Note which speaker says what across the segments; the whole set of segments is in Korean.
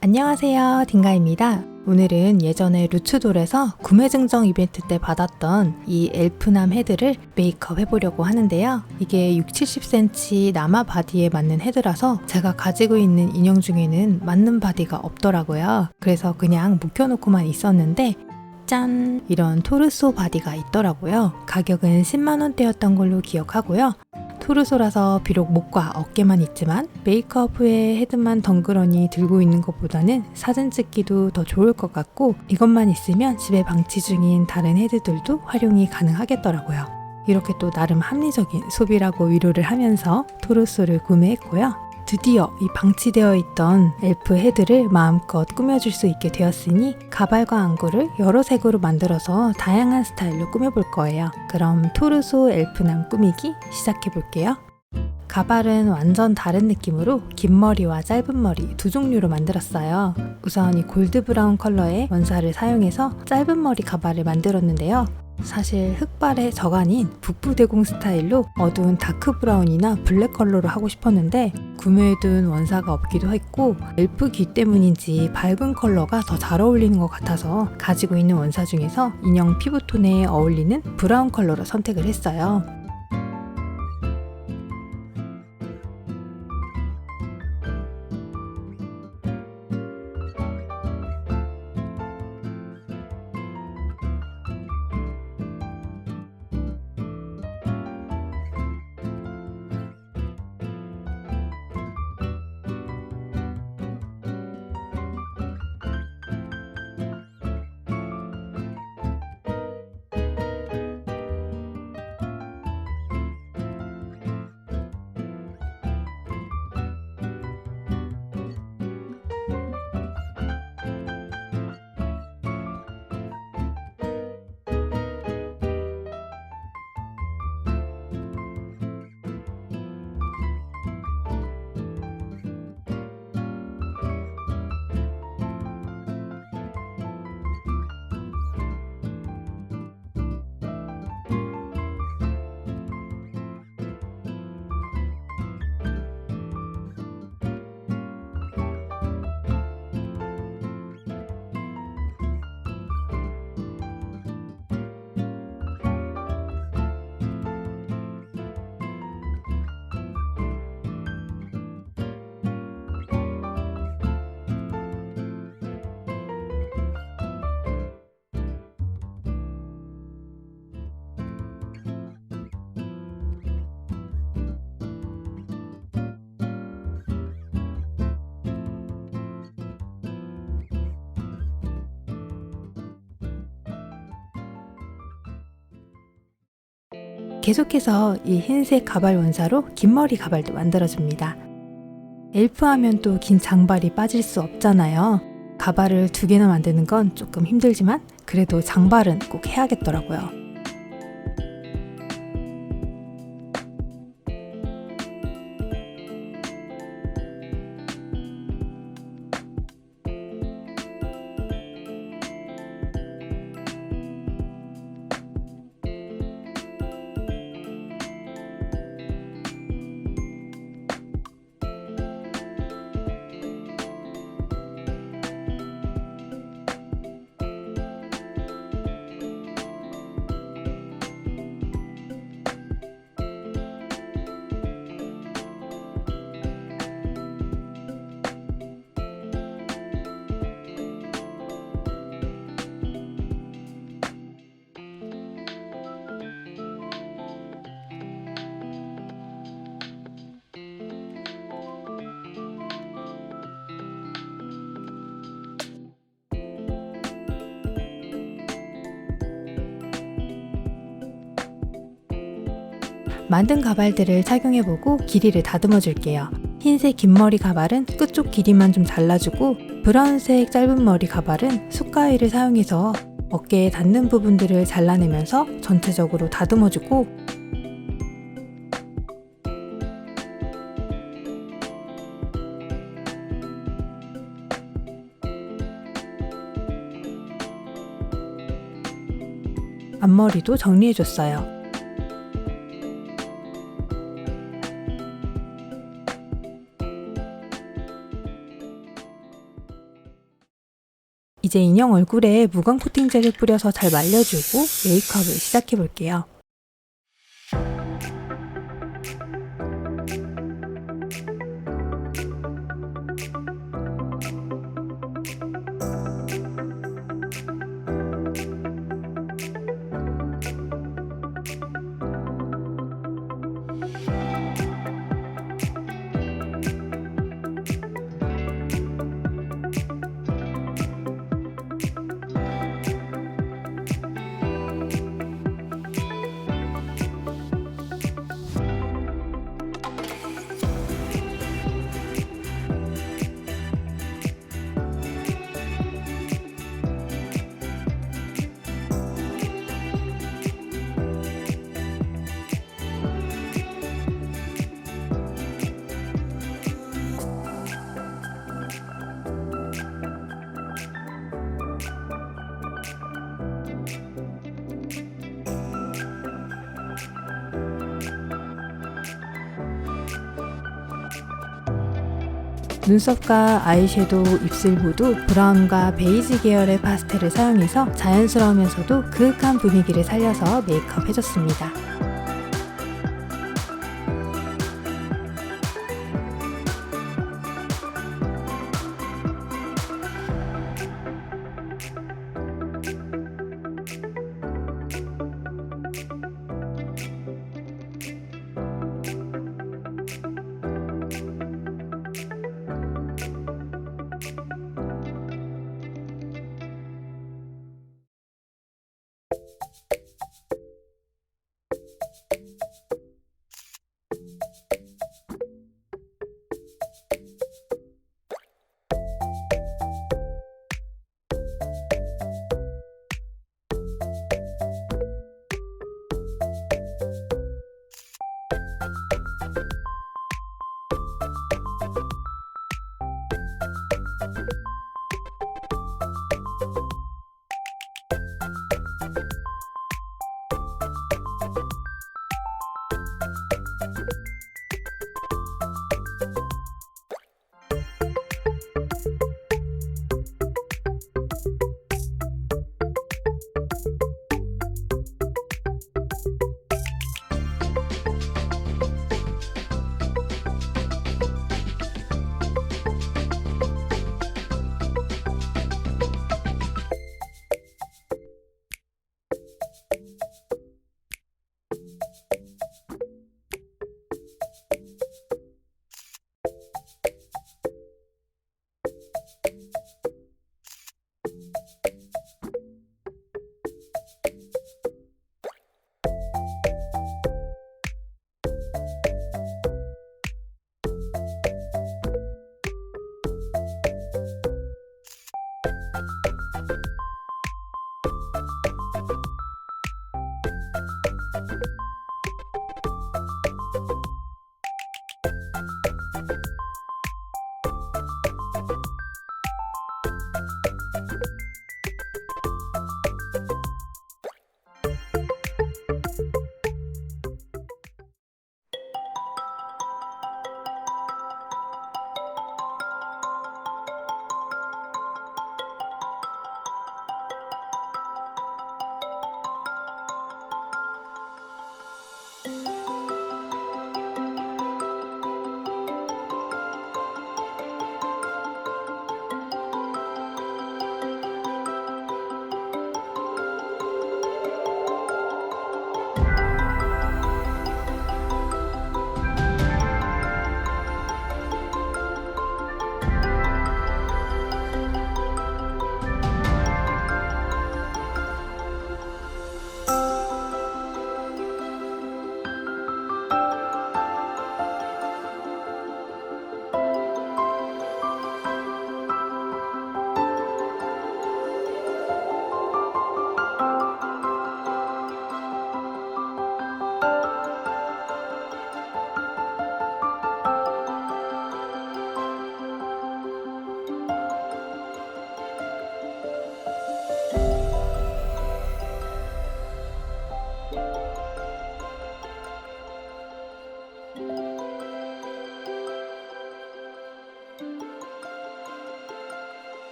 Speaker 1: 안녕하세요, 딩가입니다. 오늘은 예전에 루츠돌에서 구매 증정 이벤트 때 받았던 이 엘프남 헤드를 메이크업 해보려고 하는데요. 이게 60-70cm 남아 바디에 맞는 헤드라서 제가 가지고 있는 인형 중에는 맞는 바디가 없더라고요. 그래서 그냥 묵혀놓고만 있었는데 짠! 이런 토르소 바디가 있더라고요. 가격은 10만원대였던 걸로 기억하고요. 토르소라서 비록 목과 어깨만 있지만 메이크업 후에 헤드만 덩그러니 들고 있는 것보다는 사진 찍기도 더 좋을 것 같고 이것만 있으면 집에 방치 중인 다른 헤드들도 활용이 가능하겠더라고요. 이렇게 또 나름 합리적인 소비라고 위로를 하면서 토르소를 구매했고요. 드디어 이 방치되어 있던 엘프 헤드를 마음껏 꾸며줄 수 있게 되었으니 가발과 안구를 여러 색으로 만들어서 다양한 스타일로 꾸며볼 거예요. 그럼 토르소 엘프남 꾸미기 시작해볼게요. 가발은 완전 다른 느낌으로 긴 머리와 짧은 머리 두 종류로 만들었어요. 우선 이 골드 브라운 컬러의 원사를 사용해서 짧은 머리 가발을 만들었는데요. 사실 흑발의 저간인 북부대공 스타일로 어두운 다크 브라운이나 블랙 컬러로 하고 싶었는데 구매해둔 원사가 없기도 했고 엘프 귀 때문인지 밝은 컬러가 더 잘 어울리는 것 같아서 가지고 있는 원사 중에서 인형 피부톤에 어울리는 브라운 컬러로 선택을 했어요. 계속해서 이 흰색 가발 원사로 긴 머리 가발도 만들어줍니다. 엘프 하면 또 긴 장발이 빠질 수 없잖아요. 가발을 2개나 만드는 건 조금 힘들지만 그래도 장발은 꼭 해야겠더라고요. 만든 가발들을 착용해보고 길이를 다듬어 줄게요. 흰색 긴 머리 가발은 끝쪽 길이만 좀 잘라주고 브라운색 짧은 머리 가발은 숟가위를 사용해서 어깨에 닿는 부분들을 잘라내면서 전체적으로 다듬어주고 앞머리도 정리해줬어요. 이제 인형 얼굴에 무광 코팅 젤을 뿌려서 잘 말려주고 메이크업을 시작해볼게요. 눈썹과 아이섀도우, 입술 모두 브라운과 베이지 계열의 파스텔을 사용해서 자연스러우면서도 그윽한 분위기를 살려서 메이크업 해줬습니다.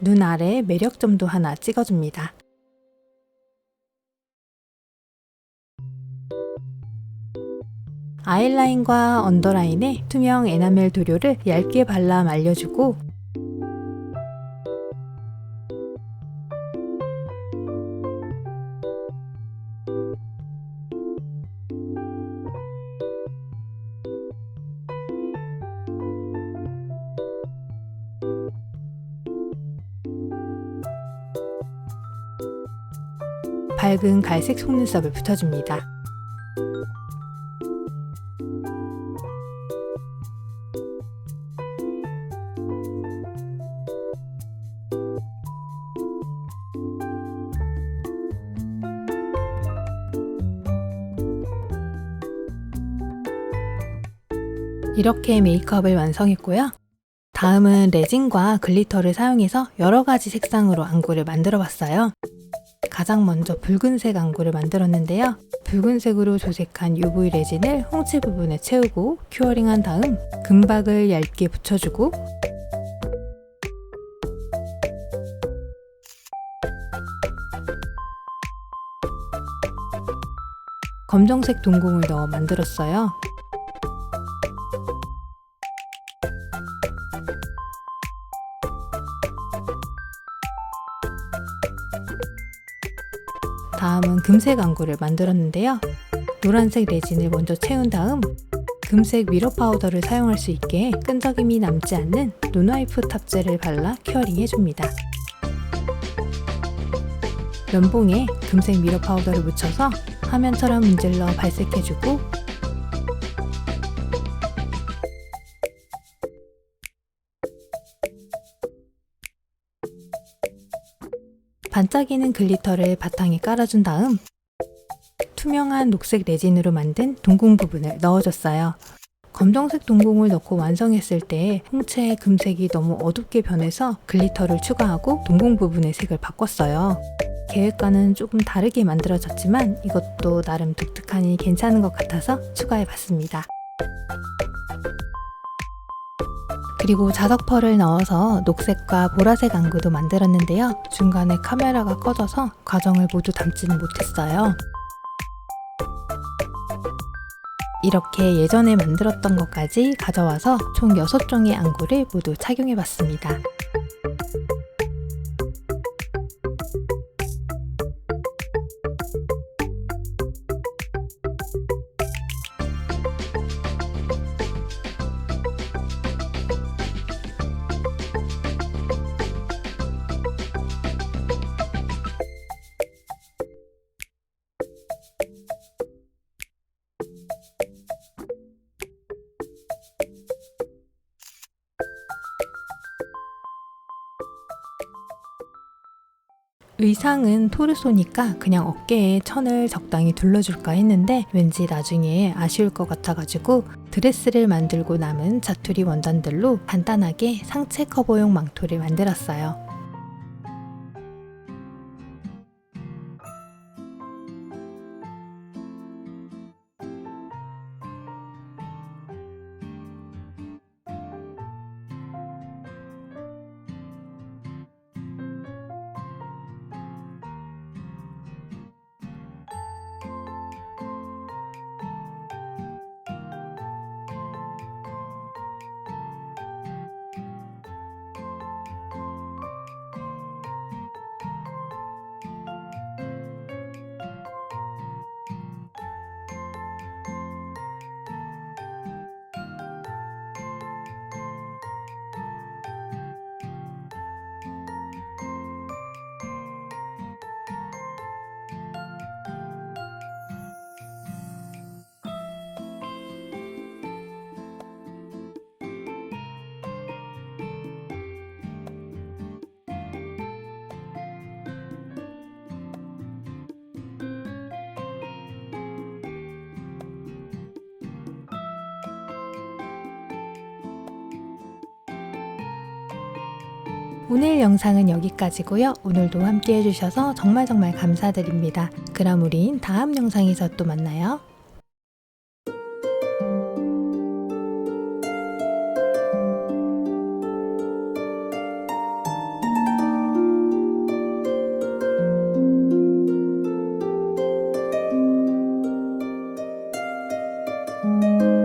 Speaker 1: 눈 아래 매력점도 하나 찍어줍니다. 아이라인과 언더라인에 투명 에나멜 도료를 얇게 발라 말려주고 밝은 갈색 속눈썹을 붙여줍니다. 이렇게 메이크업을 완성했고요. 다음은 레진과 글리터를 사용해서 여러가지 색상으로 안구를 만들어 봤어요. 가장 먼저 붉은색 안구를 만들었는데요. 붉은색으로 조색한 UV 레진을 홍채 부분에 채우고 큐어링한 다음 금박을 얇게 붙여주고 검정색 동공을 넣어 만들었어요. 다음은 금색 안구를 만들었는데요. 노란색 레진을 먼저 채운 다음 금색 미러 파우더를 사용할 수 있게 끈적임이 남지 않는 논와이프 탑재를 발라 큐어링 해줍니다. 면봉에 금색 미러 파우더를 묻혀서 화면처럼 문질러 발색해주고 반짝이는 글리터를 바탕에 깔아준 다음 투명한 녹색 레진으로 만든 동공 부분을 넣어줬어요. 검정색 동공을 넣고 완성했을 때 홍채의 금색이 너무 어둡게 변해서 글리터를 추가하고 동공 부분의 색을 바꿨어요. 계획과는 조금 다르게 만들어졌지만 이것도 나름 독특하니 괜찮은 것 같아서 추가해봤습니다. 그리고 자석펄을 넣어서 녹색과 보라색 안구도 만들었는데요. 중간에 카메라가 꺼져서 과정을 모두 담지는 못했어요. 이렇게 예전에 만들었던 것까지 가져와서 총 6종의 안구를 모두 착용해봤습니다. 의상은 토르소니까 그냥 어깨에 천을 적당히 둘러줄까 했는데 왠지 나중에 아쉬울 것 같아가지고 드레스를 만들고 남은 자투리 원단들로 간단하게 상체 커버용 망토를 만들었어요. 오늘 영상은 여기까지고요. 오늘도 함께 해주셔서 정말 감사드립니다. 그럼 우린 다음 영상에서 또 만나요. 안녕.